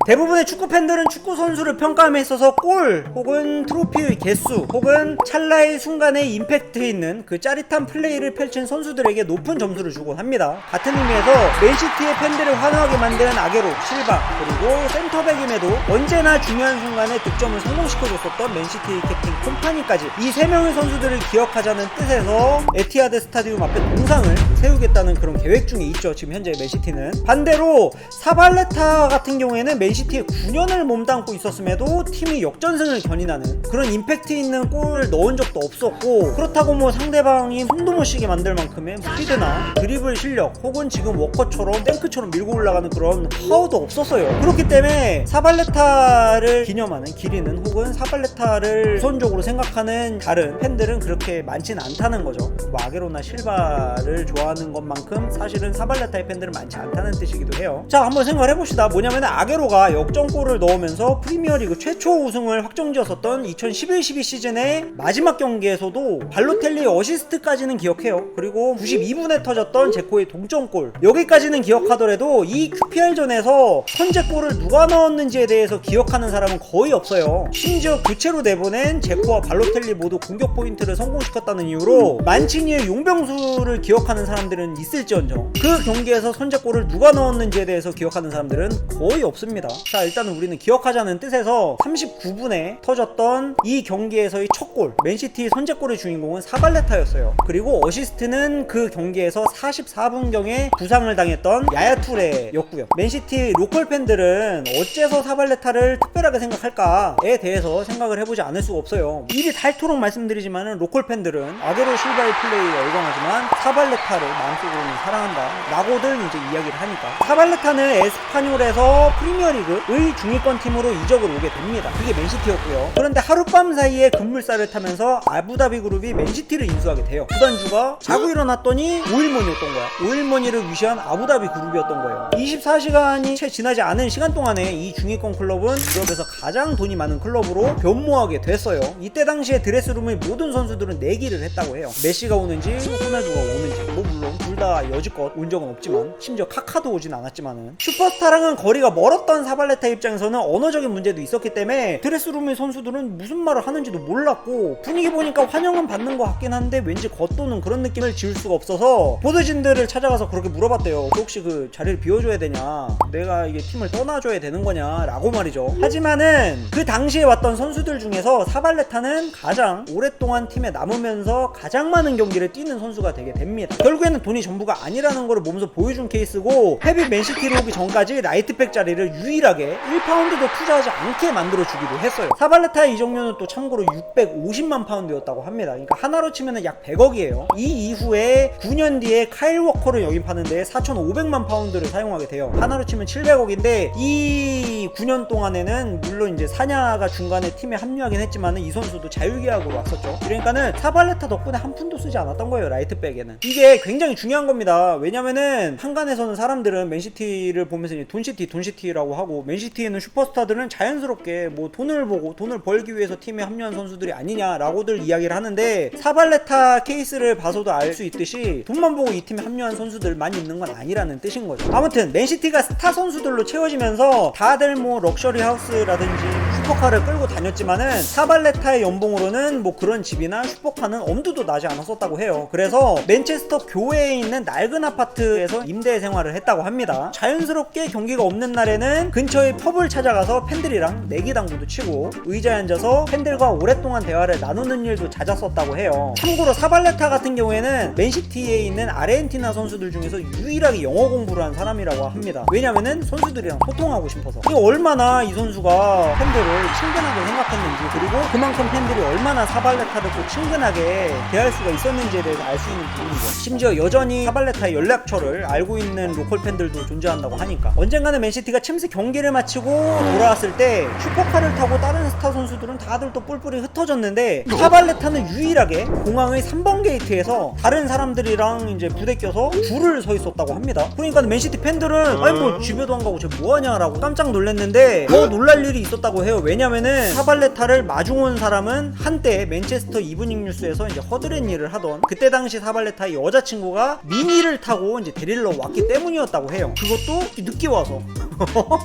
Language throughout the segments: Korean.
대부분의 축구 팬들은 축구 선수를 평가함에 있어서 골 혹은 트로피의 개수 혹은 찰나의 순간에 임팩트 있는 그 짜릿한 플레이를 펼친 선수들에게 높은 점수를 주곤 합니다. 같은 의미에서 맨시티의 팬들을 환호하게 만든 아게로, 실바, 그리고 센터백임에도 언제나 중요한 순간에 득점을 성공시켜줬었던 맨시티 캡틴 콤파니까지 이 3명의 선수들을 기억하자는 뜻에서 에티하드 스타디움 앞에 동상을 세우겠다는 그런 계획 중에 있죠. 지금 현재 맨시티는. 반대로 사발레타 같은 경우에는 맨시티에 9년을 몸담고 있었음에도 팀이 역전승을 견인하는 그런 임팩트 있는 골을 넣은 적도 없었고, 그렇다고 뭐 상대방이 손도 못 쉬게 만들 만큼의 스피드나 드리블 실력 혹은 지금 워커처럼 탱크처럼 밀고 올라가는 그런 파워도 없었어요. 그렇기 때문에 사발레타를 기념하는, 기리는 혹은 사발레타를 우선적으로 생각하는 다른 팬들은 그렇게 많지는 않다는 거죠. 뭐 아게로나 실바를 좋아하는 것만큼 사실은 사발레타의 팬들은 많지 않다는 뜻이기도 해요. 자, 한번 생각을 해봅시다. 뭐냐면 아게로가 역전골을 넣으면서 프리미어리그 최초 우승을 확정지었었던 2011-12 시즌의 마지막 경기에서도 발로텔리 어시스트까지는 기억해요. 그리고 92분에 터졌던 제코의 동점골, 여기까지는 기억하더라도 이 QPR전에서 선제골을 누가 넣었는지에 대해서 기억하는 사람은 거의 없어요. 심지어 교체로 내보낸 제코와 발로텔리 모두 공격 포인트를 성공시켰다는 이유로 만치니의 용병수를 기억하는 사람들은 있을지언정 그 경기에서 선제골을 누가 넣었는지에 대해서 기억하는 사람들은 거의 없습니다. 자, 일단은 우리는 기억하자는 뜻에서 39분에 터졌던 이 경기에서의 첫 골, 맨시티 선제골의 주인공은 사발레타였어요. 그리고 어시스트는 그 경기에서 44분경에 부상을 당했던 야야투레였고요. 맨시티 로컬 팬들은 어째서 사발레타를 특별하게 생각할까에 대해서 생각을 해보지 않을 수가 없어요. 입이 닳도록 말씀드리지만 로컬 팬들은 아게로 실바의 플레이에 열광하지만 사발레타를 마음속으로는 사랑한다 라고들 이제 이야기를 하니까, 사발레타는 에스파뇰에서 프리미어리그의 중위권 팀으로 이적을 오게 됩니다. 그게 맨시티였고요. 그런데 하룻밤 사이에 급물살을 타면서 아부다비 그룹이 맨시티를 인수하게 돼요. 구단주가 자고 일어났더니 오일머니였던 거야. 오일머니를 위시한 아부다비 그룹이었던 거예요. 24시간이 채 지나지 않은 시간 동안에 이 중위권 클럽은 유럽에서 가장 돈이 많은 클럽으로 변모하게 됐어요. 이때 당시에 드레스룸의 모든 선수들은 내기를 했다고 해요. 메시가 오는지 호날두가 오는지. 뭐 물론 둘 다 여지껏 온 적은 없지만, 심지어 카카도 오진 않았지만은, 슈퍼스타랑은 거리가 멀었던 사발레타 입장에서는 언어적인 문제도 있었기 때문에 드레스룸의 선수들은 무슨 말을 하는지도 몰랐고, 분위기 보니까 환영은 받는 것 같긴 한데 왠지 겉도는 그런 느낌을 지울 수가 없어서 보드진들을 찾아가서 그렇게 물어봤대요. 혹시 그 자리를 비워줘야 되냐, 내가 이게 팀을 떠나줘야 되는 거냐 라고 말이죠. 하지만은 그 당시에 왔던 선수들 중에서 사발레타는 가장 오랫동안 팀에 남으면서 가장 많은 경기를 뛰는 선수가 되게 됩니다. 결국에는 돈이 전부가 아니라는 걸 몸소 보여준 케이스고, 헤비 맨시티로 오기 전까지 라이트백 자리를 유일하게 1파운드도 투자하지 않게 만들어주기도 했어요. 사발레타의 이적료는 또 참고로 650만 파운드였다고 합니다. 그러니까 하나로 치면 약 100억이에요. 이 이후에 9년 뒤에 카일 워커를 영입하는데 4,500만 파운드를 사용하게 돼요. 하나로 치면 700억인데 이 9년 동안에는 물론 이제 사냐가 중간에 팀에 합류하긴 했지만 이 선수도 자유계약으로 왔었죠. 그러니까는 사발레타 덕분에 한 푼도 쓰지 않았던 거예요. 라이트백에는. 이게 굉장히 중요한 겁니다. 왜냐면은 한간에서는 사람들은 맨시티를 보면서 이제 돈시티라고 하고, 맨시티에 있는 슈퍼스타들은 자연스럽게 뭐 돈을 보고 돈을 벌기 위해서 팀에 합류한 선수들이 아니냐라고들 이야기를 하는데, 사발레타 케이스를 봐서도 알 수 있듯이 돈만 보고 이 팀에 합류한 선수들만 있는 건 아니라는 뜻인 거죠. 아무튼 맨시티가 스타 선수들로 채워지면서 다들 뭐 럭셔리 하우스라든지 슈퍼카를 끌고 다녔지만은 사발레타의 연봉으로는 뭐 그런 집이나 슈퍼카는 엄두도 나지 않았었다고 해요. 그래서 맨체스터 교외에 있는 낡은 아파트에서 임대 생활을 했다고 합니다. 자연스럽게 경기가 없는 날에는 근처의 펍을 찾아가서 팬들이랑 내기당구도 치고 의자에 앉아서 팬들과 오랫동안 대화를 나누는 일도 잦았었다고 해요. 참고로 사발레타 같은 경우에는 맨시티에 있는 아르헨티나 선수들 중에서 유일하게 영어 공부를 한 사람이라고 합니다. 왜냐면은 선수들이랑 소통하고 싶어서. 이게 얼마나 이 선수가 팬들을 친근하게 생각했는지, 그리고 그만큼 팬들이 얼마나 사발레타를 또 친근하게 대할 수가 있었는지에 대해서 알 수 있는 부분이죠. 심지어 여전히 사발레타의 연락처를 알고 있는 로컬 팬들도 존재한다고 하니까. 언젠가는 맨시티가 챔스 경기를 마치고 돌아왔을 때 슈퍼카를 타고 다른 스타 선수들은 다들 또 뿔뿔이 흩어졌는데, 사발레타는 유일하게 공항의 3번 게이트에서 다른 사람들이랑 이제 부대껴서 줄을 서 있었다고 합니다. 그러니까 맨시티 팬들은 아니 뭐 집에도 안 가고 쟤 뭐하냐라고 깜짝 놀랐는데, 더 놀랄 일이 있었다고 해요. 왜냐면은 사발레타를 마중 온 사람은 한때 맨체스터 이브닝 뉴스에서 이제 허드렛 일을 하던, 그때 당시 사발레타의 여자친구가 미니를 타고 이제 데리러 왔기 때문이었다고 해요. 그것도 늦게 와서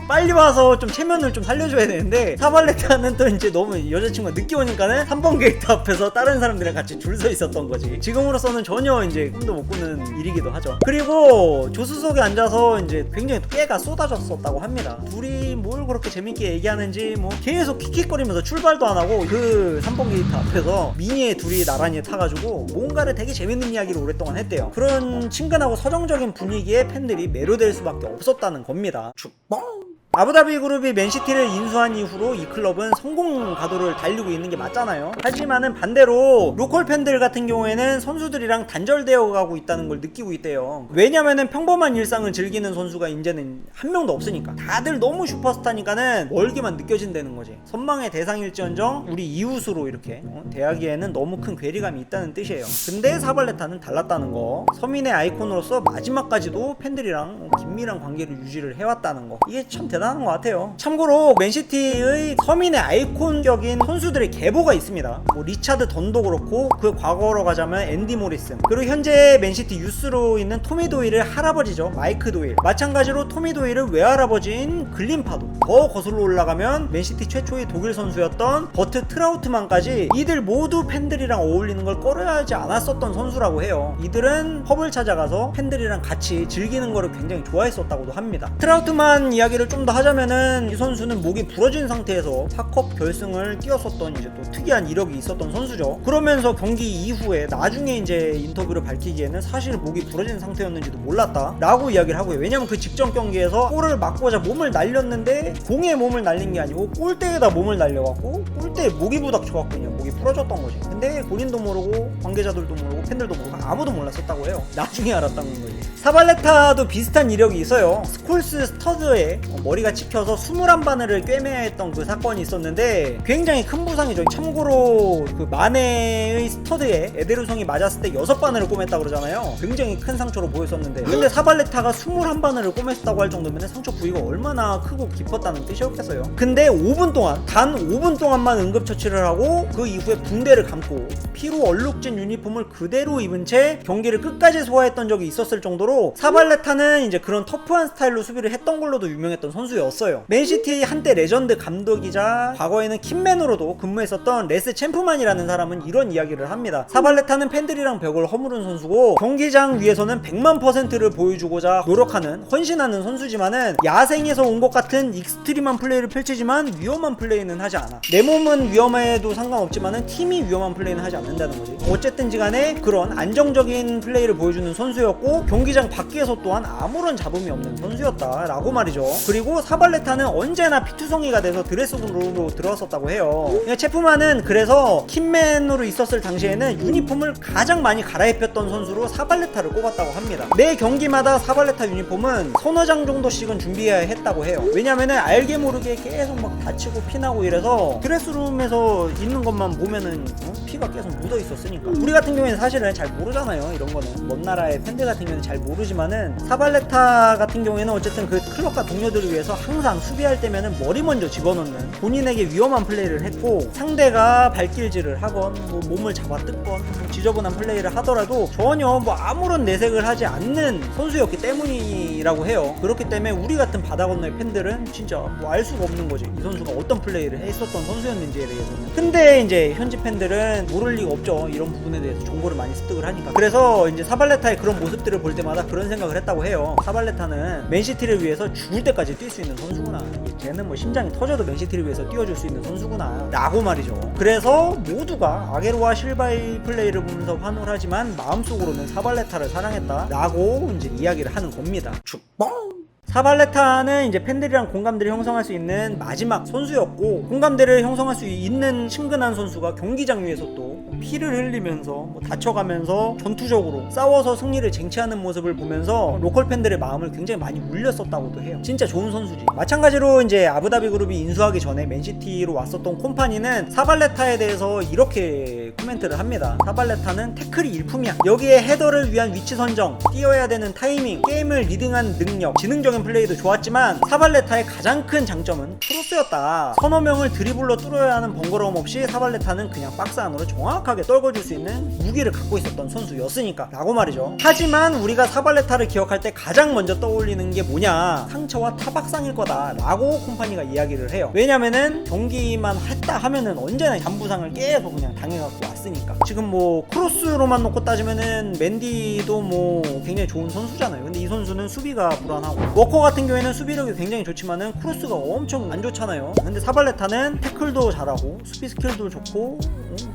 빨리 와서 좀 체면을 좀 살려줘야 되는데 사발레타는 또 이제 너무 여자친구가 늦게 오니까는 3번 게이트 앞에서 다른 사람들이랑 같이 줄 서 있었던 거지. 지금으로서는 전혀 이제 꿈도 못 꾸는 일이기도 하죠. 그리고 조수석에 앉아서 이제 굉장히 깨가 쏟아졌었다고 합니다. 둘이 뭘 그렇게 재밌게 얘기하는지 뭐 계속 킥킥거리면서 출발도 안 하고 그 3번 게이트 앞에서 미니에 둘이 나란히 타가지고 뭔가를 되게 재밌는 이야기를 오랫동안 했대요. 그런 친근하고 서정적인 분위기에 팬들이 매료될 수밖에 없었다는 겁니다. 축봉! 아부다비 그룹이 맨시티를 인수한 이후로 이 클럽은 성공 가도를 달리고 있는 게 맞잖아요. 하지만은 반대로 로컬 팬들 같은 경우에는 선수들이랑 단절되어 가고 있다는 걸 느끼고 있대요. 왜냐면은 평범한 일상을 즐기는 선수가 이제는 한 명도 없으니까 다들 너무 슈퍼스타니까는 멀게만 느껴진다는 거지. 선망의 대상일지언정 우리 이웃으로 이렇게 대하기에는 너무 큰 괴리감이 있다는 뜻이에요. 근데 사발레타는 달랐다는 거. 서민의 아이콘으로서 마지막까지도 팬들이랑 긴밀한 관계를 유지를 해왔다는 거. 이게 참 대단한 것 같아요. 참고로 맨시티의 서민의 아이콘적인 선수들의 계보가 있습니다. 뭐 리차드 던도 그렇고 그 과거로 가자면 앤디 모리슨, 그리고 현재 맨시티 유스로 있는 토미 도일의 할아버지죠, 마이크 도일. 마찬가지로 토미 도일의 외할아버지인 글린파도. 더 거슬러 올라가면 맨시티 최초의 독일 선수였던 버트 트라우트만까지 이들 모두 팬들이랑 어울리는 걸 꺼려하지 않았었던 선수라고 해요. 이들은 펍을 찾아가서 팬들이랑 같이 즐기는 거를 굉장히 좋아했었다고도 합니다. 트라우트만 이야기를 좀 더 하자면은 이 선수는 목이 부러진 상태에서 4컵 결승을 뛰었었던 이제 또 특이한 이력이 있었던 선수죠. 그러면서 경기 이후에 나중에 이제 인터뷰를 밝히기에는 사실 목이 부러진 상태였는지도 몰랐다 라고 이야기를 하고요. 왜냐면 그 직전 경기에서 골을 맞고자 몸을 날렸는데 공에 몸을 날린 게 아니고 골대에다 몸을 날려갖고 골대에 목이 부닥쳐갖고 그냥 목이 부러졌던 거지. 근데 본인도 모르고 관계자들도 모르고 팬들도 모르고 아무도 몰랐었다고 해요. 나중에 알았다는 거지. 사발레타도 비슷한 이력이 있어요. 스콜스 스터드에 머리가 찍혀서 21바늘을 꿰매야 했던 그 사건이 있었는데 굉장히 큰 부상이죠. 참고로 그 마네의 스터드에 에데르송이 맞았을 때 6바늘을 꿰맸다 그러잖아요. 굉장히 큰 상처로 보였었는데, 근데 사발레타가 21바늘을 꿰맸다고 할 정도면 상처 부위가 얼마나 크고 깊었다는 뜻이었겠어요. 근데 5분 동안, 단 5분 동안만 응급처치를 하고 그 이후에 붕대를 감고 피로 얼룩진 유니폼을 그대로 입은 채 경기를 끝까지 소화했던 적이 있었을 정도로 사발레타는 이제 그런 터프한 스타일로 수비를 했던 걸로도 유명했던 선수였어요. 맨시티의 한때 레전드 감독이자 과거에는 킴맨으로도 근무했었던 레스 챔프만이라는 사람은 이런 이야기를 합니다. 사발레타는 팬들이랑 벽을 허무른 선수고 경기장 위에서는 100만%를 보여주고자 노력하는, 헌신하는 선수지만은 야생에서 온 것 같은 익스트림한 플레이를 펼치지만 위험한 플레이는 하지 않아. 내 몸은 위험해도 상관없지만은 팀이 위험한 플레이는 하지 않는다는 거지. 어쨌든지 간에 그런 안정적인 플레이를 보여주는 선수였고 경기장 밖에서 또한 아무런 잡음이 없는 선수였다라고 말이죠. 그리고 사발레타는 언제나 피투성이가 돼서 드레스룸으로 들어왔었다고 해요. 체프만은 그래서 킴맨으로 있었을 당시에는 유니폼을 가장 많이 갈아입혔던 선수로 사발레타를 꼽았다고 합니다. 매 경기마다 사발레타 유니폼은 서너 장 정도씩은 준비해야 했다고 해요. 왜냐면은 알게 모르게 계속 막 다치고 피나고 이래서 드레스룸에서 있는 것만 보면은 피가 계속 묻어 있었으니까. 우리 같은 경우에는 사실은 잘 모르잖아요. 이런 거는 먼 나라의 팬들 같은 경우에는 잘 모르지만은 사발레타 같은 경우에는 어쨌든 그 클럽과 동료들을 위해서 항상 수비할 때면은 머리 먼저 집어넣는, 본인에게 위험한 플레이를 했고 상대가 발길질을 하건 뭐 몸을 잡아 뜯건 뭐 지저분한 플레이를 하더라도 전혀 뭐 아무런 내색을 하지 않는 선수였기 때문이라고 해요. 그렇기 때문에 우리 같은 바다 건너의 팬들은 진짜 뭐 알 수가 없는 거지. 이 선수가 어떤 플레이를 했었던 선수였는지에 대해서는. 근데 이제 현지 팬들은 모를 리가 없죠. 이런 부분에 대해서 정보를 많이 습득을 하니까. 그래서 이제 사발레타의 그런 모습들을 볼 때마다 그런 생각을 했다고 해요. 사발레타는 맨시티를 위해서 죽을 때까지 뛸 수 있는 선수구나. 쟤는 뭐 심장이 터져도 맨시티를 위해서 뛰어줄 수 있는 선수구나 라고 말이죠. 그래서 모두가 아게로와 실바의 플레이를 보면서 환호를 하지만 마음속으로는 사발레타를 사랑했다 라고 이제 이야기를 하는 겁니다. 축봉! 사발레타는 이제 팬들이랑 공감대를 형성할 수 있는 마지막 선수였고, 공감대를 형성할 수 있는 친근한 선수가 경기장 위에서 또 피를 흘리면서 뭐 다쳐가면서 전투적으로 싸워서 승리를 쟁취하는 모습을 보면서 로컬 팬들의 마음을 굉장히 많이 울렸었다고도 해요. 진짜 좋은 선수지. 마찬가지로 이제 아부다비 그룹이 인수하기 전에 맨시티로 왔었던 콤파니는 사발레타에 대해서 이렇게 코멘트를 합니다. 사발레타는 태클이 일품이야. 여기에 헤더를 위한 위치 선정, 뛰어야 되는 타이밍, 게임을 리딩한 능력, 지능적인 플레이도 좋았지만 사발레타의 가장 큰 장점은 크로스였다. 서너 명을 드리블로 뚫어야 하는 번거로움 없이 사발레타는 그냥 박스 안으로 정확하게 완벽하게 떨궈줄 수 있는 무기를 갖고 있었던 선수였으니까 라고 말이죠. 하지만 우리가 사발레타를 기억할 때 가장 먼저 떠올리는 게 뭐냐, 상처와 타박상일 거다 라고 콤파니가 이야기를 해요. 왜냐면은 경기만 했다 하면은 언제나 잔부상을 계속 그냥 당해갖고 왔으니까. 지금 뭐 크로스로만 놓고 따지면은 맨디도 뭐 굉장히 좋은 선수잖아요. 근데 이 선수는 수비가 불안하고, 워커 같은 경우에는 수비력이 굉장히 좋지만은 크로스가 엄청 안 좋잖아요. 근데 사발레타는 태클도 잘하고 수비 스킬도 좋고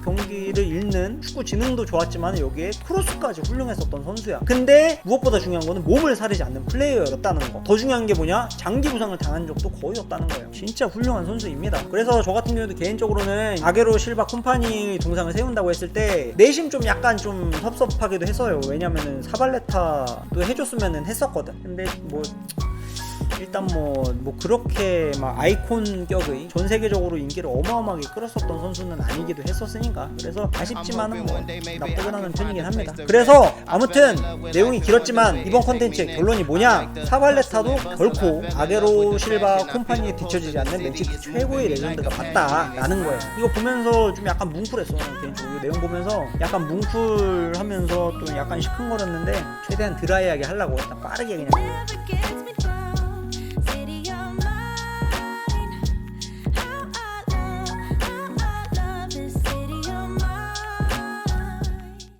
경기를 읽는 축구 지능도 좋았지만 여기에 크로스까지 훌륭했었던 선수야. 근데 무엇보다 중요한 거는 몸을 사리지 않는 플레이어였다는 거. 더 중요한 게 뭐냐, 장기 부상을 당한 적도 거의 없다는 거예요. 진짜 훌륭한 선수입니다. 그래서 저 같은 경우도 개인적으로는 아게로 실바 콤파니 동상을 세운다고 했을 때 내심 좀 약간 좀 섭섭하기도 했어요. 왜냐면은 사발레타도 해줬으면 했었거든. 근데 뭐 일단 뭐 그렇게 막 아이콘격의 전 세계적으로 인기를 어마어마하게 끌었었던 선수는 아니기도 했었으니까, 그래서 아쉽지만은 뭐 나쁘긴 하는 편이긴 합니다. 그래서 아무튼 내용이 길었지만 이번 컨텐츠의 결론이 뭐냐, 사발레타도 결코 아게로 실바 콤파니에 뒤처지지 않는 맨시티 최고의 레전드가 맞다라는 거예요. 이거 보면서 좀 약간 뭉클했어. 개인적으로 내용 보면서 약간 뭉클하면서 또 약간 시큰거렸는데 최대한 드라이하게 하려고 일단 빠르게 그냥